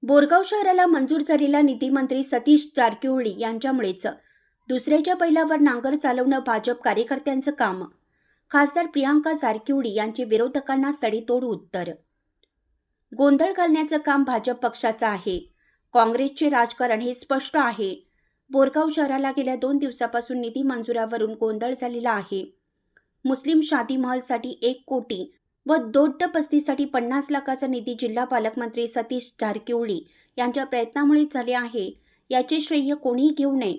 बोरगाव शहराला मंजूर झालेला निधी मंत्री सतीश जारकिहोळी यांच्यामुळेच दुसऱ्याच्या बैलावर नांगर चालवणं भाजप कार्यकर्त्यांचं काम. खासदार प्रियांका जारकिहोळी यांचे विरोधकांना सडेतोड उत्तर. गोंधळ घालण्याचं काम भाजप पक्षाचं आहे. काँग्रेसचे राजकारण हे स्पष्ट आहे. बोरगाव शहराला गेल्या 2 दिवसापासून निधी मंजुरावरून गोंधळ झालेला आहे. मुस्लिम शादी महलसाठी 1 कोटी व दोड्डपस्तीसाठी 50 लाखाचा निधी जिल्हा पालकमंत्री सतीश जारकिहोळी यांच्या प्रयत्नामुळे झाले आहे. याचे श्रेय कोणीही घेऊ नये.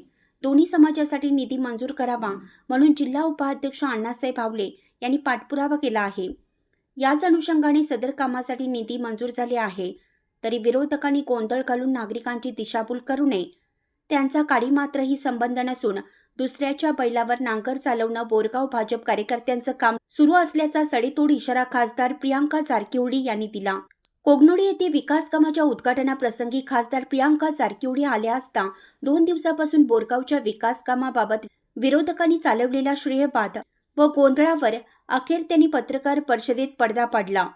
दोन्ही समाजासाठी निधी मंजूर करावा म्हणून जिल्हा उपाध्यक्ष अण्णासाहेब हावले यांनी पाठपुरावा केला आहे. याच अनुषंगाने सदर कामासाठी निधी मंजूर झाले आहे. तरी विरोधकांनी गोंधळ घालून नागरिकांची दिशाभूल करू नये. त्यांचा काडीमात्रही संबंध नसून दुसऱ्याच्या बैलावर नांगर चालवणं बोरगाव भाजप कार्यकर्त्यांचं काम सुरू असल्याचा सडेतोड इशारा खासदार प्रियांका जारकिहोळी यांनी दिला. कोगनोळी येथे विकास कामाच्या उद्घाटनाप्रसंगी खासदार प्रियांका जारकिहोळी आल्या असता 2 दिवसापासून बोरगावच्या विकास कामाबाबत विरोधकांनी चालवलेला श्रेयवाद व गोंधळावर अखेर त्यांनी पत्रकार परिषदेत पडदा पाडला.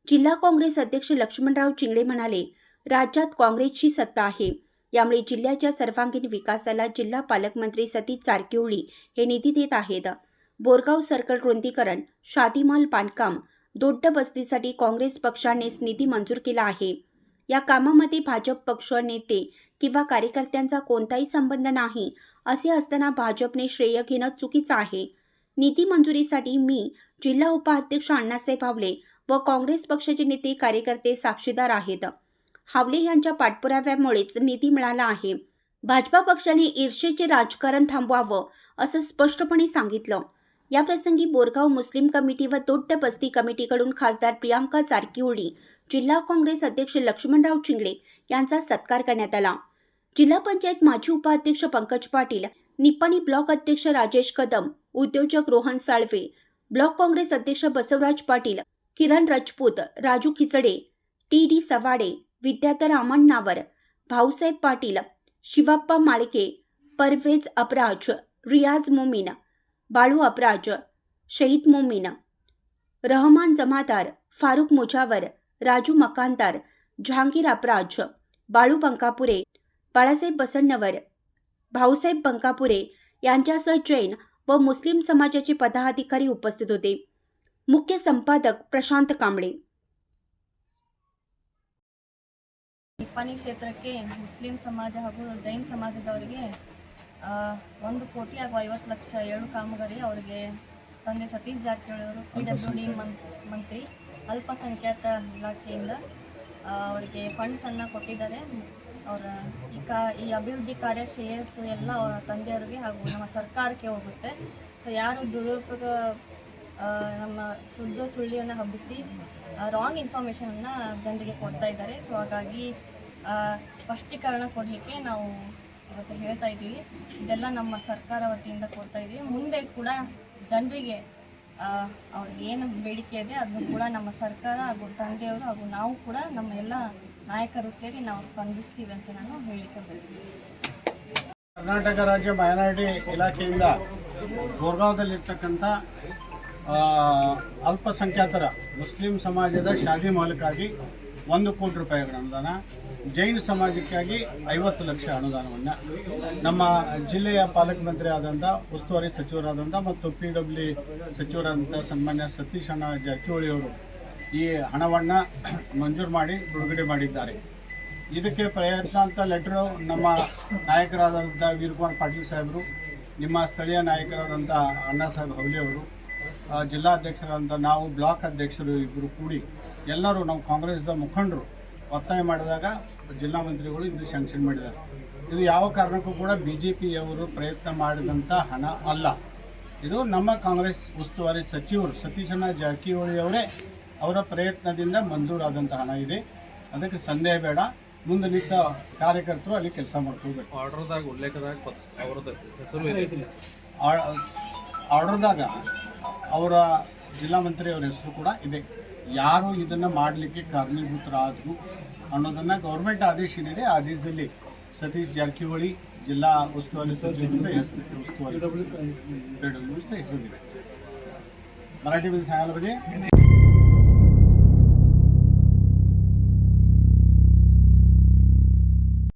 जिल्हा काँग्रेस अध्यक्ष लक्ष्मणराव चिंगळे म्हणाले, राज्यात काँग्रेसची सत्ता आहे. यामुळे जिल्ह्याच्या सर्वांगीण विकासाला जिल्हा पालकमंत्री सतीश जारकिहोळी हे निधी देत आहेत. बोरगाव सर्कल रुंदीकरण, शादीमहल बांधकाम, दोड्डपस्तीसाठी काँग्रेस पक्षानेच निधी मंजूर केला आहे. या कामामध्ये भाजप पक्ष, नेते किंवा कार्यकर्त्यांचा कोणताही संबंध नाही. असे असताना भाजपने श्रेय घेणं चुकीचं आहे. निधी मंजुरीसाठी मी, जिल्हा उपाध्यक्ष अण्णासाहेब हावले व काँग्रेस पक्षाचे नेते कार्यकर्ते साक्षीदार आहेत. हावले यांच्या पाठपुराव्यामुळेच निधी मिळाला आहे. भाजपा पक्षाने ईर्षेचे राजकारण थांबवावं असं स्पष्टपणे सांगितलं. याप्रसंगी बोरगाव मुस्लिम कमिटी व दोड्डपस्ती कमिटीकडून खासदार प्रियांका जारकिहोळी, जिल्हा काँग्रेस अध्यक्ष लक्ष्मणराव चिंगळे यांचा सत्कार करण्यात आला. जिल्हा पंचायत माजी उपाध्यक्ष पंकज पाटील, निपाणी ब्लॉक अध्यक्ष राजेश कदम, उद्योजक रोहन साळवे, ब्लॉक काँग्रेस अध्यक्ष बसवराज पाटील, किरण राजपूत, राजू खिचडे, टी.डी. सवाडे, विद्याधर आमण्णावर, भाऊसाहेब पाटील, शिवाप्पा माळके, परवेज अपराज, रियाज मोमीन, बाळू अपराज, शहीद मोमीन, रहमान जमादार, फारुख मुजावर, राजू मकानदार, जहांगीर अपराज, बाळू बंकापुरे, बाळासाहेब बसण्णवर, भाऊसाहेब बंकापुरे यांच्यासह जैन व मुस्लिम समाजाचे पदाधिकारी उपस्थित होते. मुख्य संपादक प्रशांत कांबळे. ನಿಪ್ಪಾಣಿ ಕ್ಷೇತ್ರಕ್ಕೆ ಮುಸ್ಲಿಂ ಸಮಾಜ ಹಾಗೂ ಜೈನ್ ಸಮಾಜದವರಿಗೆ 1 ಕೋಟಿ ಹಾಗೂ 50 ಲಕ್ಷ 7 ಕಾಮಗಾರಿ ಅವರಿಗೆ ತಂದೆ ಸತೀಶ್ ಜಾರಕಿಹೊಳಿ ಅವರು PWD ಮಂತ್ರಿ ಅಲ್ಪಸಂಖ್ಯಾತ ಇಲಾಖೆಯಿಂದ ಅವರಿಗೆ ಫಂಡ್ಸನ್ನು ಕೊಟ್ಟಿದ್ದಾರೆ. ಅವರ ಈ ಅಭಿವೃದ್ಧಿ ಕಾರ್ಯ ಶ್ರೇಯಸ್ಸು ಎಲ್ಲ ಅವರ ತಂದೆಯವರಿಗೆ ಹಾಗೂ ನಮ್ಮ ಸರ್ಕಾರಕ್ಕೆ ಹೋಗುತ್ತೆ. ಸೊ ಯಾರು ದುರುಪಯೋಗ ನಮ್ಮ ಸುಳ್ಳಿಯನ್ನು ಹಬ್ಬಿಸಿ ರಾಂಗ್ ಇನ್ಫಾರ್ಮೇಷನನ್ನು ಜನರಿಗೆ ಕೊಡ್ತಾ ಇದ್ದಾರೆ. ಸೊ ಹಾಗಾಗಿ ಸ್ಪಷ್ಟೀಕರಣ ಕೊಡಲಿಕ್ಕೆ ನಾವು ಇವತ್ತು ಹೇಳ್ತಾ ಇದ್ದೀವಿ. ಇದೆಲ್ಲ ನಮ್ಮ ಸರ್ಕಾರ ವತಿಯಿಂದ ಕೊಡ್ತಾ ಇದ್ದೀವಿ. ಮುಂದೆ ಕೂಡ ಜನರಿಗೆ ಅವ್ರಿಗೆ ಏನು ಬೇಡಿಕೆ ಇದೆ ಅದನ್ನು ಕೂಡ ನಮ್ಮ ಸರ್ಕಾರ ಹಾಗೂ ತಂದೆಯವರು ಹಾಗೂ ನಾವು ಕೂಡ ನಮ್ಮ ಎಲ್ಲ ನಾಯಕರು ಸೇರಿ ನಾವು ಸ್ಪಂದಿಸ್ತೀವಿ ಅಂತ ನಾನು ಹೇಳಲಿಕ್ಕೆ ಬಯಸ್ತೀನಿ. ಕರ್ನಾಟಕ ರಾಜ್ಯ ಮೈನಾರಿಟಿ ಇಲಾಖೆಯಿಂದ ಬೋರ್ಗಾಂವದಲ್ಲಿರ್ತಕ್ಕಂಥ ಅಲ್ಪಸಂಖ್ಯಾತರ ಮುಸ್ಲಿಂ ಸಮಾಜದ ಶಾದಿ ಮಹಲ್ಗಾಗಿ 1 ಕೋಟಿ ರೂಪಾಯಿಗಳ ಅನುದಾನ, ಜೈನ್ ಸಮಾಜಕ್ಕಾಗಿ 50 ಲಕ್ಷ ಅನುದಾನವನ್ನು ನಮ್ಮ ಜಿಲ್ಲೆಯ ಪಾಲಕ ಮಂತ್ರಿ ಆದಂಥ, ಉಸ್ತುವಾರಿ ಸಚಿವರಾದಂಥ ಮತ್ತು PWD ಸಚಿವರಾದಂಥ ಸನ್ಮಾನ್ಯ ಸತೀಶ್ ಅಣ್ಣ ಜಾರಕಿಹೊಳಿ ಅವರು ಈ ಹಣವನ್ನು ಮಂಜೂರು ಮಾಡಿ ಬಿಡುಗಡೆ ಮಾಡಿದ್ದಾರೆ. ಇದಕ್ಕೆ ಪ್ರಯತ್ನ ಅಂತ ಲೆಟ್ರು ನಮ್ಮ ನಾಯಕರಾದಂಥ ವೀರಕುಮಾರ್ ಪಾಟೀಲ್ ಸಾಹೇಬರು, ನಿಮ್ಮ ಸ್ಥಳೀಯ ನಾಯಕರಾದಂಥ ಅಣ್ಣಾಸಾಹೇಬ್ ಹೌಲೆ ಅವರು, ಜಿಲ್ಲಾಧ್ಯಕ್ಷರಾದಂಥ ನಾವು, ಬ್ಲಾಕ್ ಅಧ್ಯಕ್ಷರು ಇಬ್ಬರು ಕೂಡಿ ಎಲ್ಲರೂ ನಾವು ಕಾಂಗ್ರೆಸ್ದ ಮುಖಂಡರು ಒತ್ತಾಯ ಮಾಡಿದಾಗ ಜಿಲ್ಲಾ ಮಂತ್ರಿಗಳು ಇದು ಸ್ಯಾಂಕ್ಷನ್ ಮಾಡಿದ್ದಾರೆ. ಇದು ಯಾವ ಕಾರಣಕ್ಕೂ ಕೂಡ BJPಯವರು ಪ್ರಯತ್ನ ಮಾಡಿದಂಥ ಹಣ ಅಲ್ಲ. ಇದು ನಮ್ಮ ಕಾಂಗ್ರೆಸ್ ಉಸ್ತುವಾರಿ ಸಚಿವರು ಸತೀಶಣ್ಣ ಜಾರಕಿಹೊಳಿ ಅವರೇ ಅವರ ಪ್ರಯತ್ನದಿಂದ ಮಂಜೂರಾದಂಥ ಹಣ ಇದೆ. ಅದಕ್ಕೆ ಸಂದೇಹ ಬೇಡ. ಮುಂದೆ ನಿಂತ ಕಾರ್ಯಕರ್ತರು ಅಲ್ಲಿ ಕೆಲಸ ಮಾಡ್ಕೋಬೇಕು. ಆರ್ಡರ್ದಾಗ ಉಲ್ಲೇಖದಾಗ ಅವ್ರದ್ದು ಹೆಸರು ಆರ್ಡರ್ದಾಗ ಅವರ ಜಿಲ್ಲಾ ಮಂತ್ರಿಯವರ ಹೆಸರು ಕೂಡ ಇದೆ. ಯಾರು ಇದನ್ನು ಮಾಡಲಿಕ್ಕೆ ಕಾರಣೀಭೂತರಾದರು ಅನ್ನೋದನ್ನು ಗೌರ್ಮೆಂಟ್ ಆದೇಶ ಏನಿದೆ ಆ ಆದೇಶದಲ್ಲಿ ಸತೀಶ್ ಜಾರಕಿಹೊಳಿ ಜಿಲ್ಲಾ ಉಸ್ತುವಾರಿ ಸಚಿವರಿಂದ ಉಸ್ತುವಾರಿ ಹೆಸರಿದೆ. ಮರಾಠಿ मध्ये सांगायला पाहिजे.